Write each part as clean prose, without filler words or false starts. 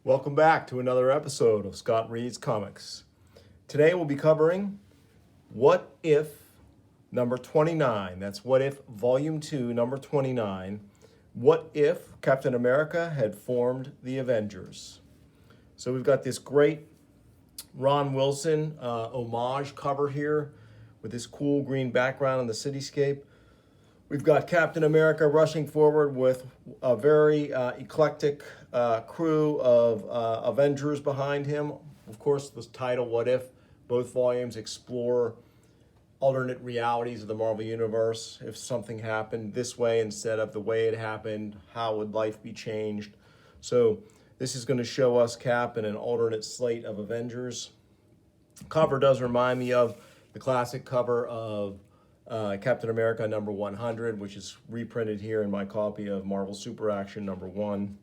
Welcome back to another episode of Scott Reads Comics. Today we'll be covering What If number 29. That's What If Volume 2, number 29. What if Captain America had formed the Avengers? So we've got this great Ron Wilson homage cover here with this cool green background in the cityscape. We've got Captain America rushing forward with a very eclectic crew of Avengers behind him. Of course, the title, What If? Both volumes explore alternate realities of the Marvel Universe. If something happened this way instead of the way it happened, how would life be changed? So this is going to show us Cap in an alternate slate of Avengers. Cover does remind me of the classic cover of Captain America number 100, which is reprinted here in my copy of Marvel Super Action number 1.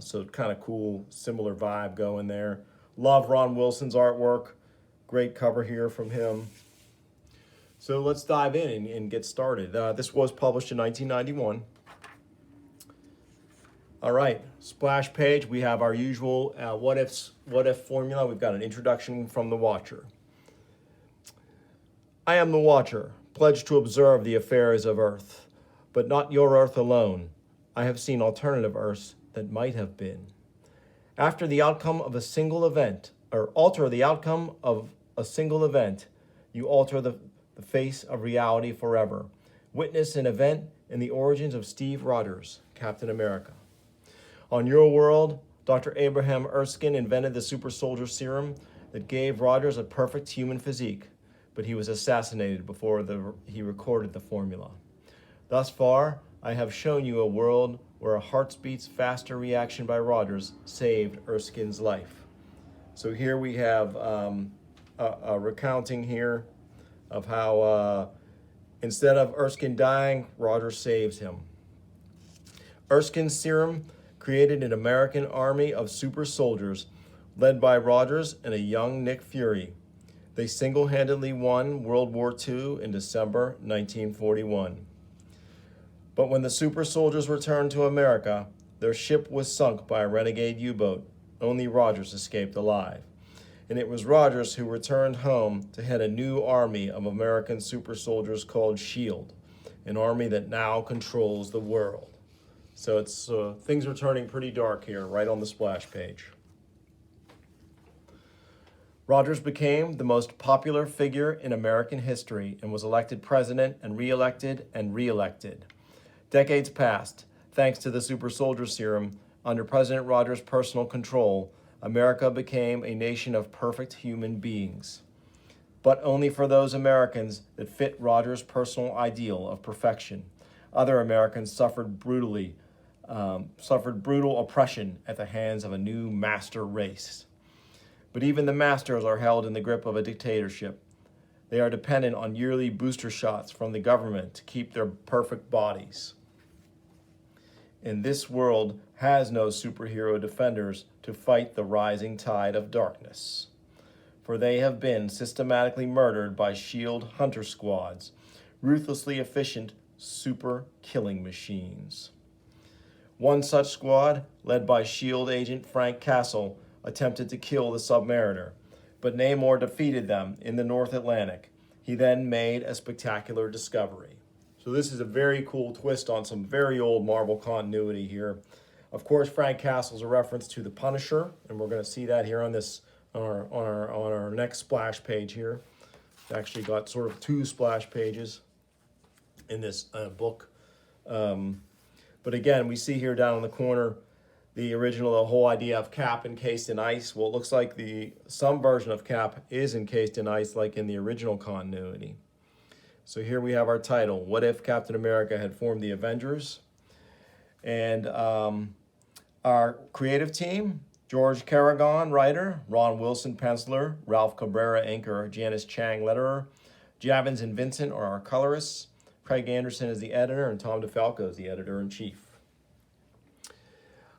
So kind of cool, similar vibe going there. Love Ron Wilson's artwork. Great cover here from him. So let's dive in and get started. This was published in 1991. All right, splash page. We have our usual what if formula. We've got an introduction from the Watcher. I am the Watcher, pledged to observe the affairs of Earth, but not your Earth alone. I have seen alternative Earths that might have been. After the outcome of a single event, or alter the outcome of a single event, you alter the face of reality forever. Witness an event in the origins of Steve Rogers, Captain America. On your world, Dr. Abraham Erskine invented the super soldier serum that gave Rogers a perfect human physique, but he was assassinated before he recorded the formula. Thus far, I have shown you a world where a heartbeat's faster reaction by Rogers saved Erskine's life. So here we have a recounting here of how instead of Erskine dying, Rogers saves him. Erskine's serum created an American army of super soldiers led by Rogers and a young Nick Fury. They single-handedly won World War II in December 1941. But when the super soldiers returned to America, their ship was sunk by a renegade U-boat. Only Rogers escaped alive. And it was Rogers who returned home to head a new army of American super soldiers called SHIELD, an army that now controls the world. So it's things are turning pretty dark here, right on the splash page. Rogers became the most popular figure in American history and was elected president and re-elected and re-elected. Decades passed. Thanks to the super soldier serum, under President Rogers' personal control, America became a nation of perfect human beings. But only for those Americans that fit Rogers' personal ideal of perfection. Other Americans suffered brutal oppression at the hands of a new master race. But even the masters are held in the grip of a dictatorship. They are dependent on yearly booster shots from the government to keep their perfect bodies. And this world has no superhero defenders to fight the rising tide of darkness. For they have been systematically murdered by SHIELD hunter squads, ruthlessly efficient super killing machines. One such squad, led by SHIELD agent Frank Castle, attempted to kill the Submariner, but Namor defeated them in the North Atlantic. He then made a spectacular discovery. So this is a very cool twist on some very old Marvel continuity here. Of course, Frank Castle's a reference to the Punisher, and we're going to see that here on this on our next splash page here. It's actually got sort of two splash pages in this book. But again, we see here down in the corner the whole idea of Cap encased in ice. Well, it looks like some version of Cap is encased in ice like in the original continuity. So here we have our title, What If Captain America Had Formed the Avengers? And our creative team, George Caragon, writer, Ron Wilson, penciler, Ralph Cabrera, inker, Janice Chang, letterer, Javins and Vincent are our colorists, Craig Anderson is the editor, and Tom DeFalco is the editor-in-chief.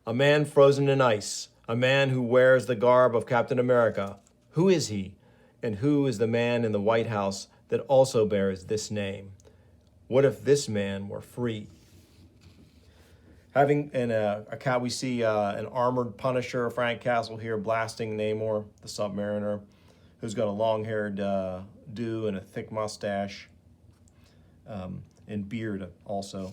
A man frozen in ice, a man who wears the garb of Captain America. Who is he? And who is the man in the White House that also bears this name? What if this man were free? Having in a cat, we see an armored Punisher, Frank Castle here, blasting Namor, the Submariner, who's got a long-haired do and a thick mustache, and beard also.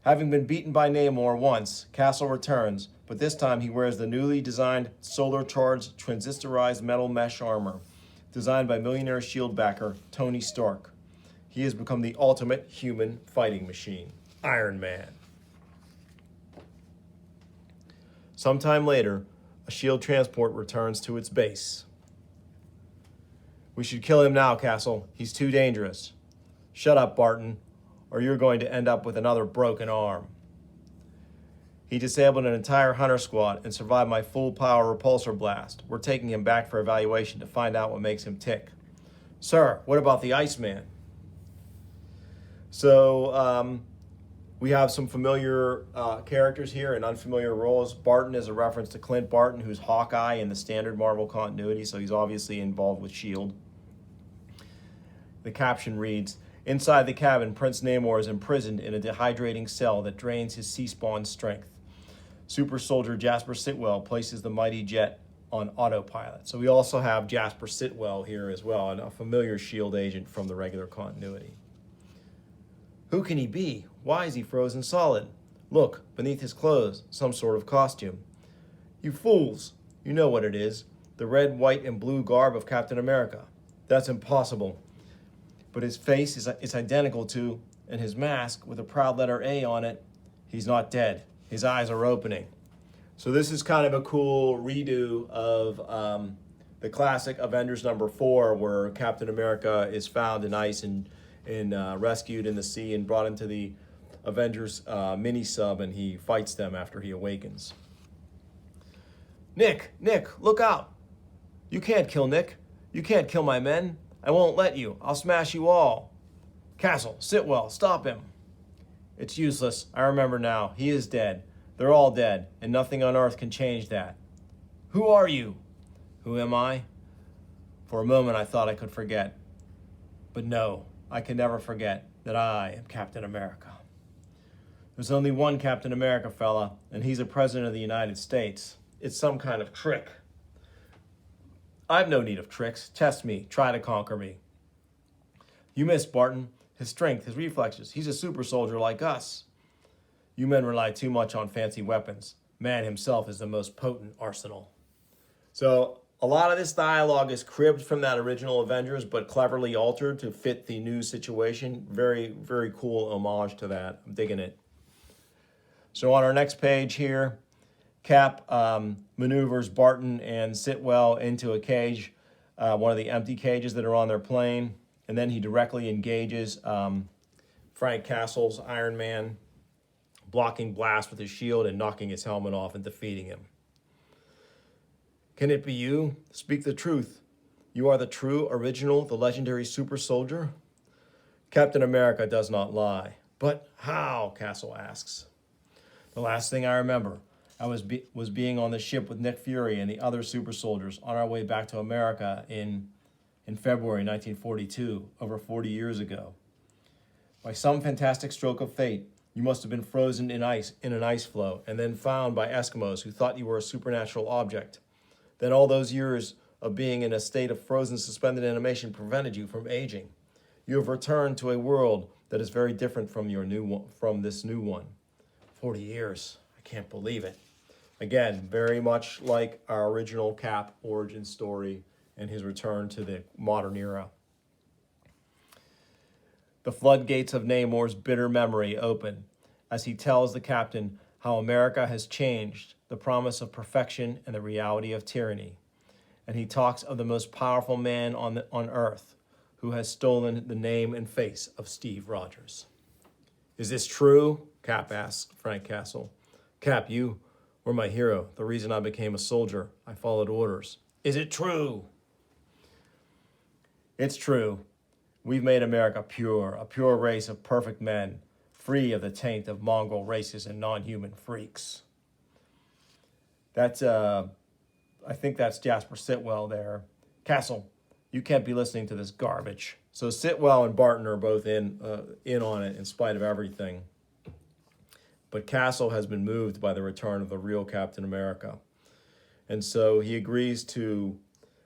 Having been beaten by Namor once, Castle returns, but this time he wears the newly designed solar-charged transistorized metal mesh armor, designed by millionaire S.H.I.E.L.D. backer Tony Stark. He has become the ultimate human fighting machine, Iron Man. Sometime later, a S.H.I.E.L.D. transport returns to its base. We should kill him now, Castle. He's too dangerous. Shut up, Barton, or you're going to end up with another broken arm. He disabled an entire hunter squad and survived my full power repulsor blast. We're taking him back for evaluation to find out what makes him tick. Sir, what about the Iceman? So, we have some familiar characters here and unfamiliar roles. Barton is a reference to Clint Barton, who's Hawkeye in the standard Marvel continuity, so he's obviously involved with S.H.I.E.L.D. The caption reads, "Inside the cabin, Prince Namor is imprisoned in a dehydrating cell that drains his sea-spawn strength. Super soldier Jasper Sitwell places the mighty jet on autopilot." So we also have Jasper Sitwell here as well, and a familiar S.H.I.E.L.D. agent from the regular continuity. Who can he be? Why is he frozen solid? Look, beneath his clothes, some sort of costume. You fools! You know what it is. The red, white, and blue garb of Captain America. That's impossible. But his face is identical to, and his mask with a proud letter A on it. He's not dead. His eyes are opening. So this is kind of a cool redo of the classic Avengers #4, where Captain America is found in ice and rescued in the sea and brought into the Avengers mini-sub, and he fights them after he awakens. Nick, look out. You can't kill Nick. You can't kill my men. I won't let you. I'll smash you all. Castle, Sitwell, stop him. It's useless. I remember now. He is dead. They're all dead, and nothing on earth can change that. Who are you? Who am I? For a moment I thought I could forget. But no, I can never forget that I am Captain America. There's only one Captain America, fella, and he's a president of the United States. It's some kind of trick. I've no need of tricks. Test me. Try to conquer me. You missed, Barton. His strength, his reflexes. He's a super soldier like us. You men rely too much on fancy weapons. Man himself is the most potent arsenal. So a lot of this dialogue is cribbed from that original Avengers, but cleverly altered to fit the new situation. Very, very cool homage to that. I'm digging it. So on our next page here, Cap maneuvers Barton and Sitwell into a cage, one of the empty cages that are on their plane, and then he directly engages Frank Castle's Iron Man, blocking blast with his shield and knocking his helmet off and defeating him. Can it be you? Speak the truth. You are the true, original, the legendary super soldier? Captain America does not lie. But how? Castle asks. The last thing I remember, I was being on the ship with Nick Fury and the other super soldiers on our way back to America in February 1942, over 40 years ago. By some fantastic stroke of fate, you must have been frozen in ice in an ice floe and then found by Eskimos who thought you were a supernatural object. Then all those years of being in a state of frozen suspended animation prevented you from aging. You have returned to a world that is very different from this new one. 40 years. I can't believe it. Again, very much like our original Cap origin story and his return to the modern era. The floodgates of Namor's bitter memory open as he tells the captain how America has changed, the promise of perfection and the reality of tyranny. And he talks of the most powerful man on Earth who has stolen the name and face of Steve Rogers. Is this true? Cap asks Frank Castle. Cap, you were my hero, the reason I became a soldier. I followed orders. Is it true? It's true. We've made America pure, a pure race of perfect men, free of the taint of mongrel races and non-human freaks. That's, I think that's Jasper Sitwell there. Castle, you can't be listening to this garbage. So Sitwell and Barton are both in on it in spite of everything. But Castle has been moved by the return of the real Captain America. And so he agrees to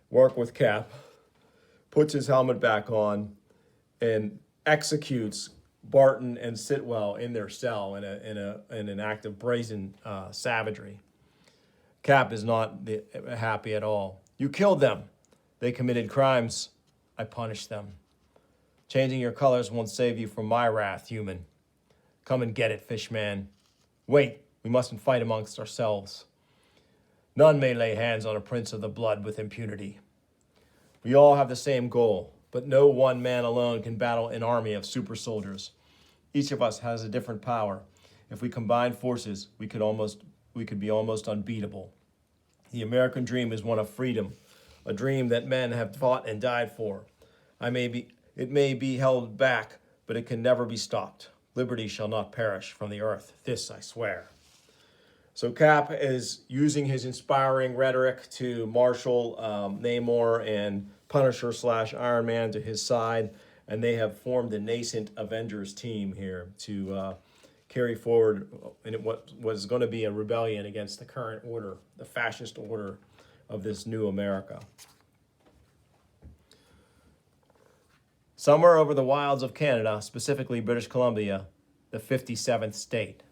work with Cap, puts his helmet back on, and executes Barton and Sitwell in their cell in an act of brazen savagery. Cap is not happy at all. You killed them. They committed crimes. I punished them. Changing your colors won't save you from my wrath, human. Come and get it, Fishman. Wait, we mustn't fight amongst ourselves. None may lay hands on a prince of the blood with impunity. We all have the same goal, but no one man alone can battle an army of super soldiers. Each of us has a different power. If we combine forces, we could be almost unbeatable. The American dream is one of freedom, a dream that men have fought and died for. It may be held back, but it can never be stopped. Liberty shall not perish from the earth. This I swear. So Cap is using his inspiring rhetoric to marshal Namor and Punisher / Iron Man to his side, and they have formed a nascent Avengers team here to carry forward in what was going to be a rebellion against the current order, the fascist order of this new America. Somewhere over the wilds of Canada, specifically British Columbia, the 57th state.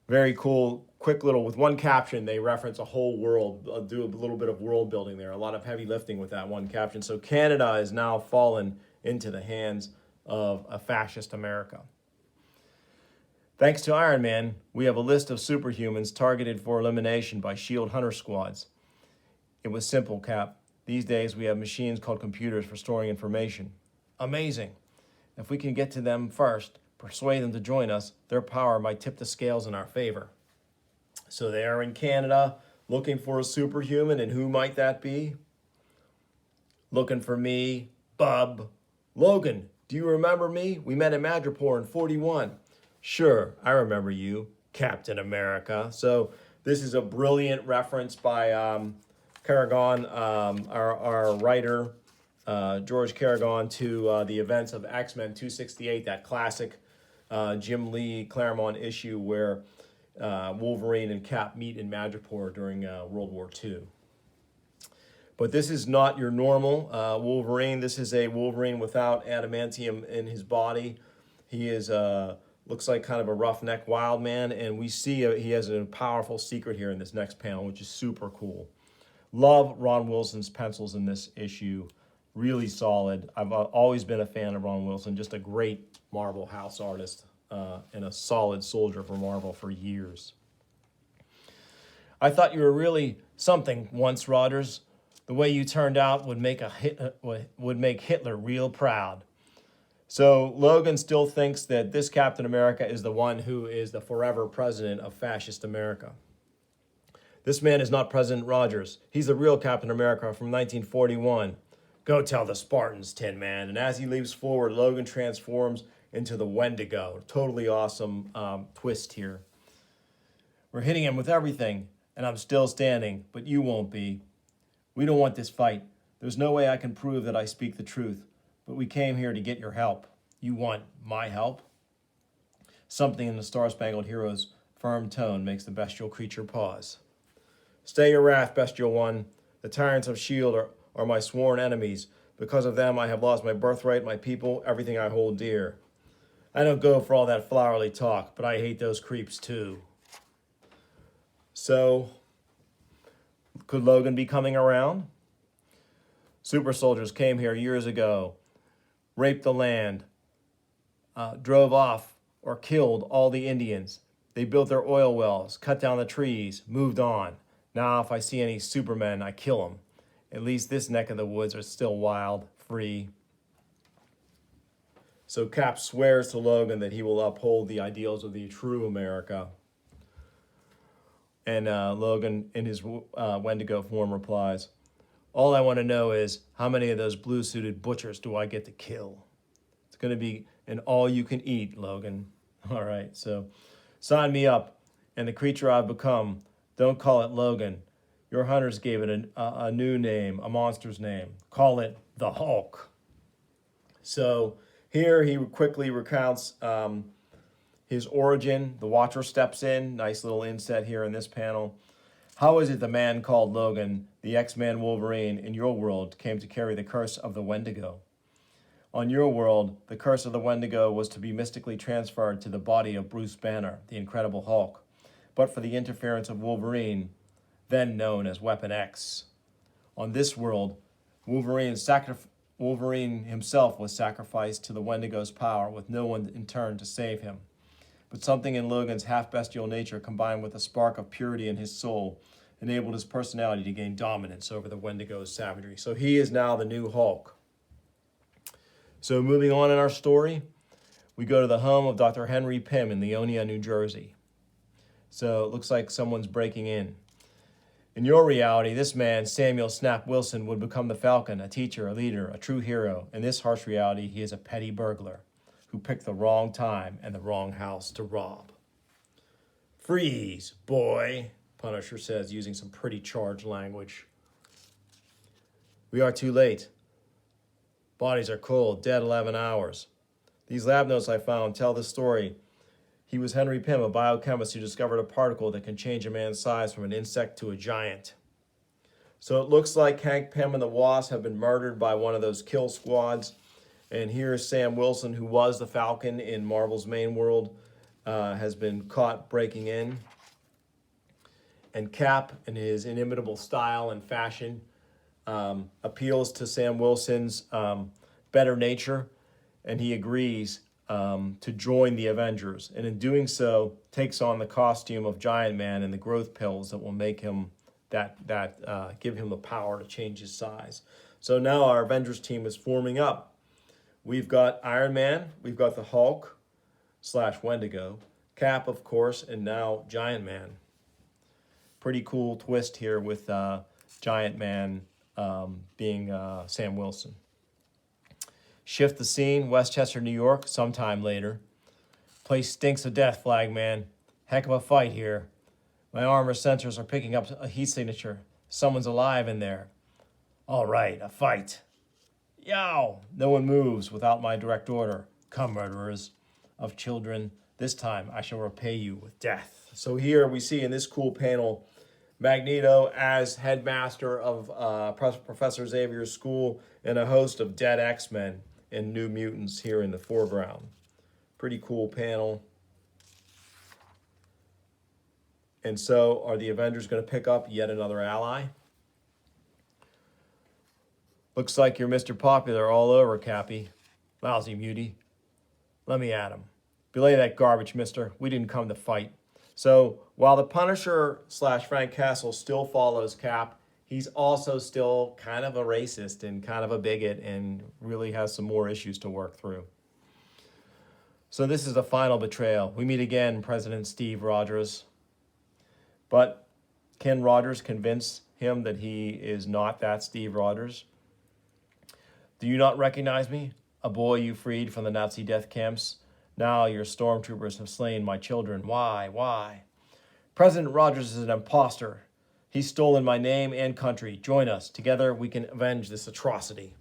Very cool, quick little, with one caption, they reference a whole world, do a little bit of world building there, a lot of heavy lifting with that one caption. So Canada is now fallen into the hands of a fascist America. Thanks to Iron Man, we have a list of superhumans targeted for elimination by SHIELD hunter squads. It was simple, Cap. These days we have machines called computers for storing information. Amazing. If we can get to them first, persuade them to join us, their power might tip the scales in our favor. So they are in Canada looking for a superhuman, and who might that be? Looking for me, Bub. Logan, do you remember me? We met in Madripoor in 41. Sure, I remember you, Captain America. So this is a brilliant reference by Carrigan, our writer, George Carrigan, to the events of X-Men 268, that classic Jim Lee Claremont issue where Wolverine and Cap meet in Madripoor during World War II. But this is not your normal Wolverine. This is a Wolverine without adamantium in his body. He is looks like kind of a roughneck wild man, and we see he has a powerful secret here in this next panel, which is super cool. Love Ron Wilson's pencils in this issue. Really solid. I've always been a fan of Ron Wilson, just a great Marvel house artist and a solid soldier for Marvel for years. I thought you were really something once, Rogers. The way you turned out would make Hitler real proud. So Logan still thinks that this Captain America is the one who is the forever president of fascist America. This man is not President Rogers. He's the real Captain America from 1941. Go tell the Spartans, Tin Man. And as he leaps forward, Logan transforms into the Wendigo. Totally awesome twist here. We're hitting him with everything, and I'm still standing, but you won't be. We don't want this fight. There's no way I can prove that I speak the truth, but we came here to get your help. You want my help? Something in the Star-Spangled Hero's firm tone makes the bestial creature pause. Stay your wrath, bestial one. The tyrants of S.H.I.E.L.D. are my sworn enemies. Because of them, I have lost my birthright, my people, everything I hold dear. I don't go for all that flowery talk, but I hate those creeps too. So, could Logan be coming around? Super soldiers came here years ago, raped the land, drove off or killed all the Indians. They built their oil wells, cut down the trees, moved on. Now if I see any supermen, I kill them. At least this neck of the woods are still wild, free. So Cap swears to Logan that he will uphold the ideals of the true America. And Logan, in his Wendigo form, replies, all I want to know is, how many of those blue-suited butchers do I get to kill? It's going to be an all-you-can-eat, Logan. All right, so sign me up. And the creature I've become, don't call it Logan. Your hunters gave it a new name, a monster's name. Call it the Hulk. So here he quickly recounts His origin, the Watcher steps in. Nice little inset here in this panel. How is it the man called Logan, the X-Man Wolverine, in your world came to carry the curse of the Wendigo? On your world, the curse of the Wendigo was to be mystically transferred to the body of Bruce Banner, the Incredible Hulk, but for the interference of Wolverine, then known as Weapon X. On this world, Wolverine himself was sacrificed to the Wendigo's power with no one in turn to save him. But something in Logan's half-bestial nature combined with a spark of purity in his soul enabled his personality to gain dominance over the Wendigo's savagery. So he is now the new Hulk. So moving on in our story, we go to the home of Dr. Henry Pym in Leonia, New Jersey. So it looks like someone's breaking in. In your reality, this man, Samuel Snap Wilson, would become the Falcon, a teacher, a leader, a true hero. In this harsh reality, he is a petty burglar who picked the wrong time and the wrong house to rob. Freeze, boy, Punisher says, using some pretty charged language. We are too late. Bodies are cold, dead 11 hours. These lab notes I found tell the story. He was Henry Pym, a biochemist who discovered a particle that can change a man's size from an insect to a giant. So it looks like Hank Pym and the Wasp have been murdered by one of those kill squads. And here's Sam Wilson, who was the Falcon in Marvel's main world, has been caught breaking in. And Cap, in his inimitable style and fashion, appeals to Sam Wilson's better nature, and he agrees to join the Avengers. And in doing so, takes on the costume of Giant Man and the growth pills that will make him give him the power to change his size. So now our Avengers team is forming up. We've got Iron Man, we've got the Hulk / Wendigo, Cap, of course, and now Giant Man. Pretty cool twist here with Giant Man being Sam Wilson. Shift the scene, Westchester, New York, sometime later. Place stinks of death, Flagman. Heck of a fight here. My armor sensors are picking up a heat signature. Someone's alive in there. All right, a fight. Yow! No one moves without my direct order. Come, murderers of children. This time I shall repay you with death. So here we see in this cool panel, Magneto as headmaster of Professor Xavier's school and a host of dead X-Men and New Mutants here in the foreground. Pretty cool panel. And so are the Avengers going to pick up yet another ally? Looks like you're Mr. Popular all over, Cappy. Lousy mutie. Let me at him. Belay that garbage, mister. We didn't come to fight. So while the Punisher / Frank Castle still follows Cap, he's also still kind of a racist and kind of a bigot and really has some more issues to work through. So this is the final betrayal. We meet again, President Steve Rogers. But can Rogers convince him that he is not that Steve Rogers? Do you not recognize me? A boy you freed from the Nazi death camps? Now your stormtroopers have slain my children. Why? President Rogers is an imposter. He's stolen my name and country. Join us. Together we can avenge this atrocity.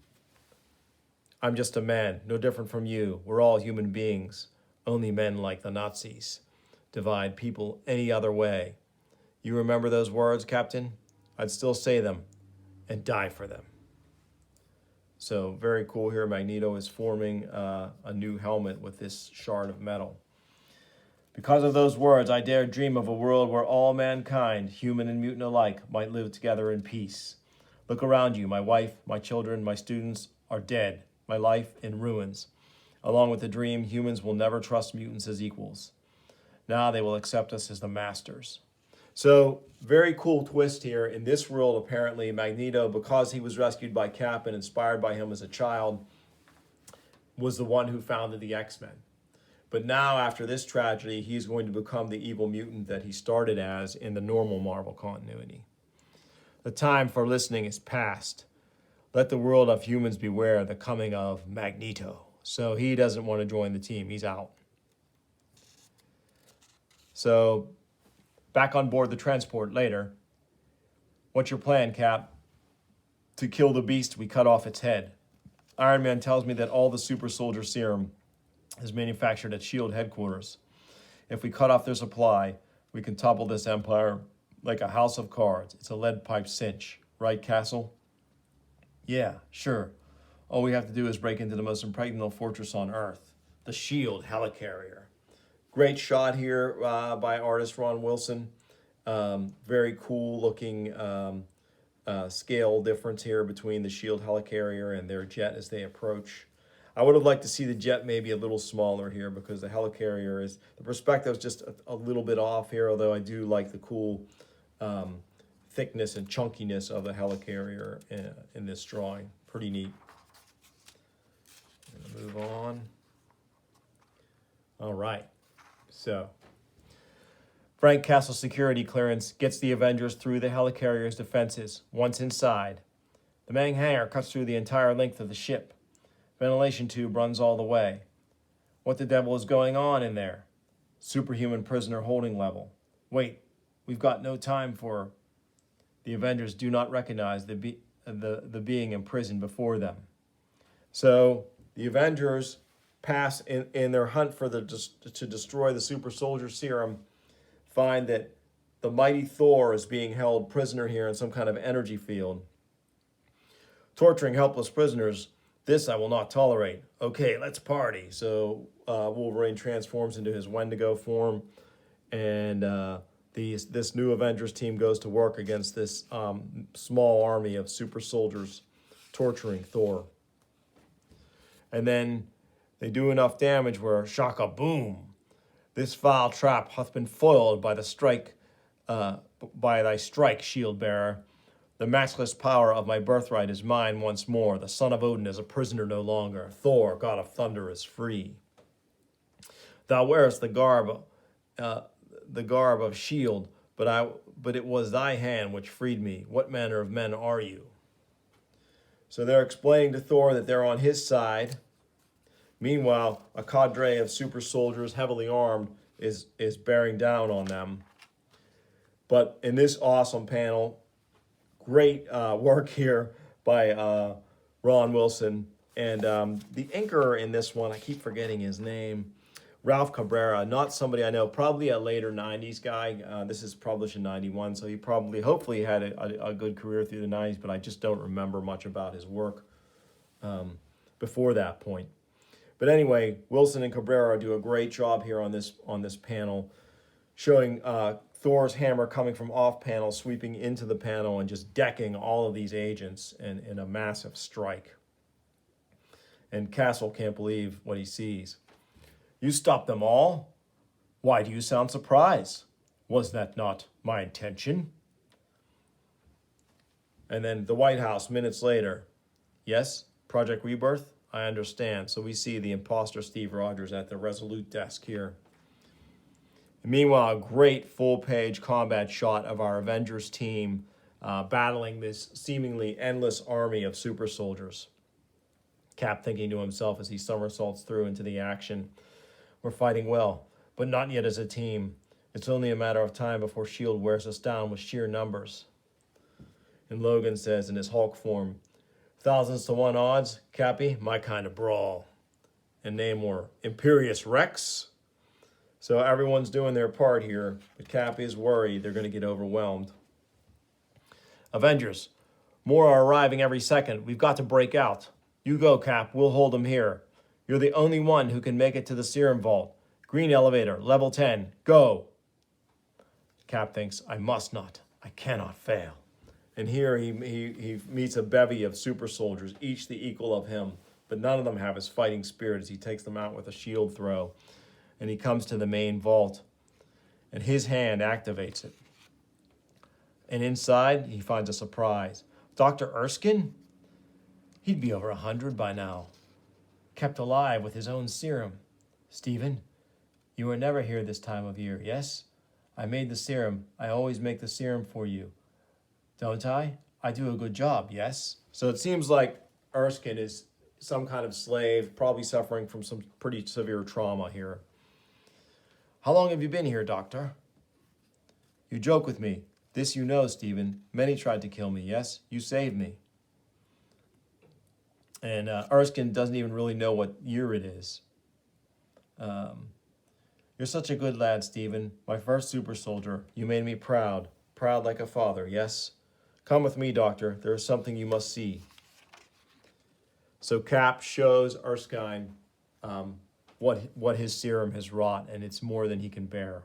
I'm just a man, no different from you. We're all human beings. Only men like the Nazis divide people any other way. You remember those words, Captain? I'd still say them and die for them. So very cool here. Magneto is forming a new helmet with this shard of metal. Because of those words, I dare dream of a world where all mankind, human and mutant alike, might live together in peace. Look around you. My wife, my children, my students are dead. My life in ruins. Along with the dream, humans will never trust mutants as equals. Now they will accept us as the masters. So, very cool twist here. In this world, apparently, Magneto, because he was rescued by Cap and inspired by him as a child, was the one who founded the X-Men. But now, after this tragedy, he's going to become the evil mutant that he started as in the normal Marvel continuity. The time for listening is past. Let the world of humans beware the coming of Magneto. So he doesn't want to join the team. He's out. So, back on board the transport later. What's your plan, Cap? To kill the beast, we cut off its head. Iron Man tells me that all the super soldier serum is manufactured at SHIELD headquarters. If we cut off their supply, we can topple this empire like a house of cards. It's a lead pipe cinch. Right, Castle? Yeah, sure. All we have to do is break into the most impregnable fortress on Earth, the Shield Helicarrier. Great shot here by artist Ron Wilson. Very cool looking scale difference here between the Shield Helicarrier and their jet as they approach. I would have liked to see the jet maybe a little smaller here because the Helicarrier is, the perspective is just a little bit off here, although I do like the cool thickness and chunkiness of the Helicarrier in this drawing. Pretty neat. I'm gonna move on. All right, so Frank Castle's security clearance gets the Avengers through the Helicarrier's defenses. Once inside, the main hangar cuts through the entire length of the ship. Ventilation tube runs all the way. What the devil is going on in there? Superhuman prisoner holding level. Wait, we've got no time for... The Avengers do not recognize the being imprisoned before them. So the Avengers pass in their hunt for to destroy the super soldier serum, find that the mighty Thor is being held prisoner here in some kind of energy field. Torturing helpless prisoners, this I will not tolerate. Okay, let's party. So Wolverine transforms into his Wendigo form, and this new Avengers team goes to work against this small army of super soldiers torturing Thor. And then they do enough damage where, shaka boom, this foul trap hath been foiled by thy strike, shield bearer. The matchless power of my birthright is mine once more. The son of Odin is a prisoner no longer. Thor, god of thunder, is free. Thou wearest the garb of shield, but it was thy hand which freed me. What manner of men are you? So they're explaining to Thor that they're on his side. Meanwhile, a cadre of super soldiers, heavily armed, is bearing down on them. But in this awesome panel, great work here by Ron Wilson. And the inker in this one, I keep forgetting his name, Ralph Cabrera, not somebody I know, probably a later 90s guy. This is published in 91, so he probably, hopefully had a good career through the 90s, but I just don't remember much about his work before that point. But anyway, Wilson and Cabrera do a great job here on this panel, showing Thor's hammer coming from off panel, sweeping into the panel and just decking all of these agents in a massive strike. And Castle can't believe what he sees. You stopped them all? Why do you sound surprised? Was that not my intention? And then the White House, minutes later. Yes, Project Rebirth? I understand. So we see the imposter Steve Rogers at the Resolute desk here. And meanwhile, a great full-page combat shot of our Avengers team battling this seemingly endless army of super soldiers. Cap thinking to himself as he somersaults through into the action. We're fighting well, but not yet as a team. It's only a matter of time before S.H.I.E.L.D. wears us down with sheer numbers. And Logan says in his Hulk form, 1,000s to 1 odds, Cappy, my kind of brawl. And Namor, Imperious Rex. So everyone's doing their part here, but Cappy is worried they're going to get overwhelmed. Avengers, more are arriving every second. We've got to break out. You go, Cap. We'll hold them here. You're the only one who can make it to the Serum Vault. Green elevator, level 10. Go. Cap thinks, I must not. I cannot fail. And here he meets a bevy of super soldiers, each the equal of him, but none of them have his fighting spirit as he takes them out with a shield throw. And he comes to the main vault, and his hand activates it. And inside, he finds a surprise. Dr. Erskine? He'd be over 100 by now. Kept alive with his own serum. Stephen, you were never here this time of year, yes? I made the serum. I always make the serum for you. Don't I? I do a good job, yes? So it seems like Erskine is some kind of slave, probably suffering from some pretty severe trauma here. How long have you been here, Doctor? You joke with me. This you know, Stephen. Many tried to kill me, yes? You saved me. And Erskine doesn't even really know what year it is. You're such a good lad, Stephen. My first super soldier. You made me proud. Proud like a father, yes? Come with me, Doctor. There is something you must see. So Cap shows Erskine what his serum has wrought, and it's more than he can bear.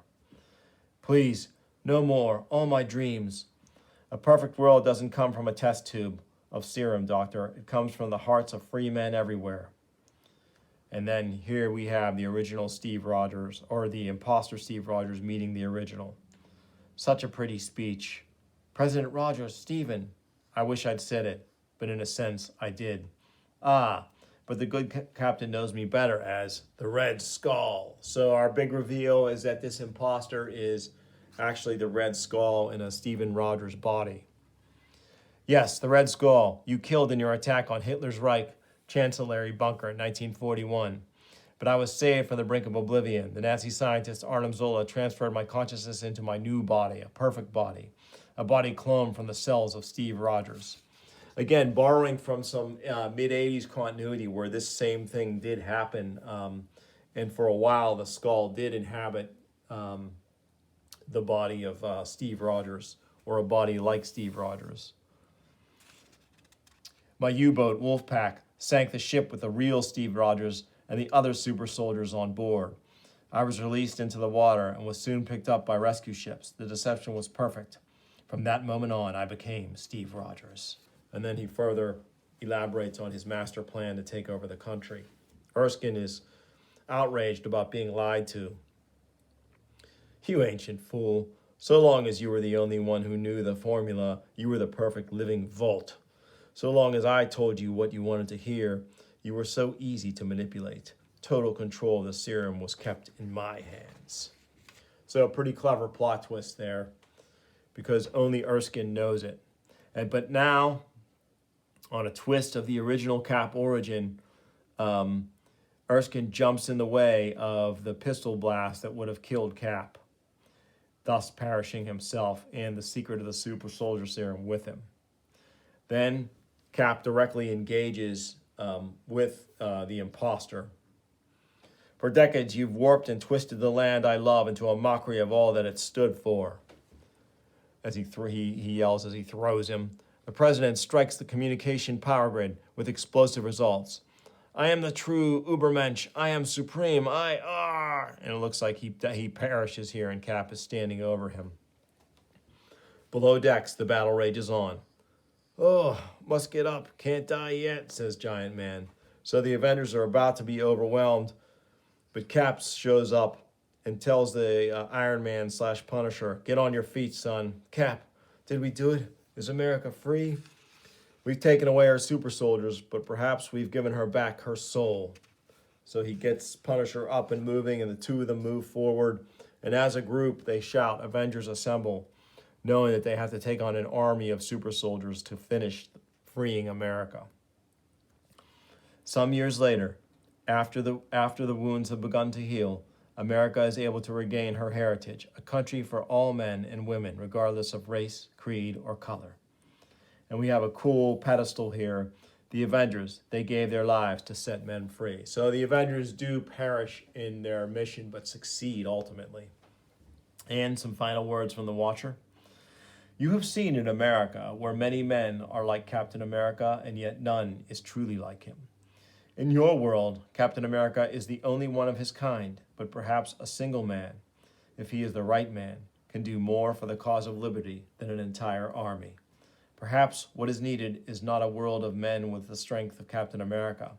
Please, no more. All my dreams. A perfect world doesn't come from a test tube of serum, Doctor. It comes from the hearts of free men everywhere. And then here we have the original Steve Rogers, or the imposter Steve Rogers meeting the original. Such a pretty speech. President Rogers, Stephen. I wish I'd said it, but in a sense, I did. Ah, but the good captain knows me better as the Red Skull. So our big reveal is that this imposter is actually the Red Skull in a Stephen Rogers body. Yes, the Red Skull, you killed in your attack on Hitler's Reich Chancellery bunker in 1941. But I was saved from the brink of oblivion. The Nazi scientist Arnim Zola transferred my consciousness into my new body, a perfect body, a body cloned from the cells of Steve Rogers. Again, borrowing from some mid-'80s continuity where this same thing did happen. And for a while, the skull did inhabit the body of Steve Rogers, or a body like Steve Rogers. My U-boat, Wolfpack, sank the ship with the real Steve Rogers and the other super soldiers on board. I was released into the water and was soon picked up by rescue ships. The deception was perfect. From that moment on, I became Steve Rogers. And then he further elaborates on his master plan to take over the country. Erskine is outraged about being lied to. You ancient fool. So long as you were the only one who knew the formula, you were the perfect living Volt. So long as I told you what you wanted to hear, you were so easy to manipulate. Total control of the serum was kept in my hands. So a pretty clever plot twist there, because only Erskine knows it. But now, on a twist of the original Cap origin, Erskine jumps in the way of the pistol blast that would have killed Cap, thus perishing himself and the secret of the super soldier serum with him. Then Cap directly engages with the imposter. For decades, you've warped and twisted the land I love into a mockery of all that it stood for. As he yells as he throws him. The president strikes the communication power grid with explosive results. I am the true Ubermensch. I am supreme. And it looks like he perishes here, and Cap is standing over him. Below decks, the battle rages on. Oh, must get up. Can't die yet, says Giant Man. So the Avengers are about to be overwhelmed, but Cap shows up and tells the Iron Man / Punisher, get on your feet, son. Cap, did we do it? Is America free? We've taken away our super soldiers, but perhaps we've given her back her soul. So he gets Punisher up and moving, and the two of them move forward. And as a group, they shout, Avengers assemble, knowing that they have to take on an army of super soldiers to finish freeing America. Some years later, after the wounds have begun to heal, America is able to regain her heritage, a country for all men and women, regardless of race, creed, or color. And we have a cool pedestal here. The Avengers, they gave their lives to set men free. So the Avengers do perish in their mission, but succeed ultimately. And some final words from the Watcher. You have seen in America where many men are like Captain America, and yet none is truly like him. In your world, Captain America is the only one of his kind, but perhaps a single man, if he is the right man, can do more for the cause of liberty than an entire army. Perhaps what is needed is not a world of men with the strength of Captain America,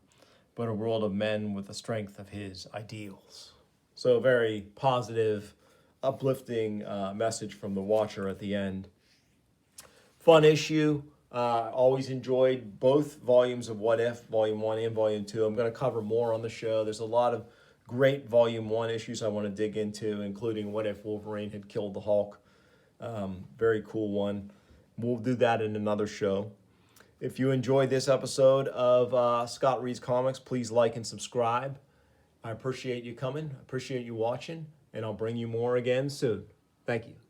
but a world of men with the strength of his ideals. So a very positive, uplifting message from the Watcher at the end. Fun issue. Always enjoyed both volumes of What If, Volume 1 and Volume 2. I'm going to cover more on the show. There's a lot of great Volume 1 issues I want to dig into, including What If Wolverine Had Killed the Hulk. Very cool one. We'll do that in another show. If you enjoyed this episode of Scott Reads Comics, please like and subscribe. I appreciate you coming. I appreciate you watching, and I'll bring you more again soon. Thank you.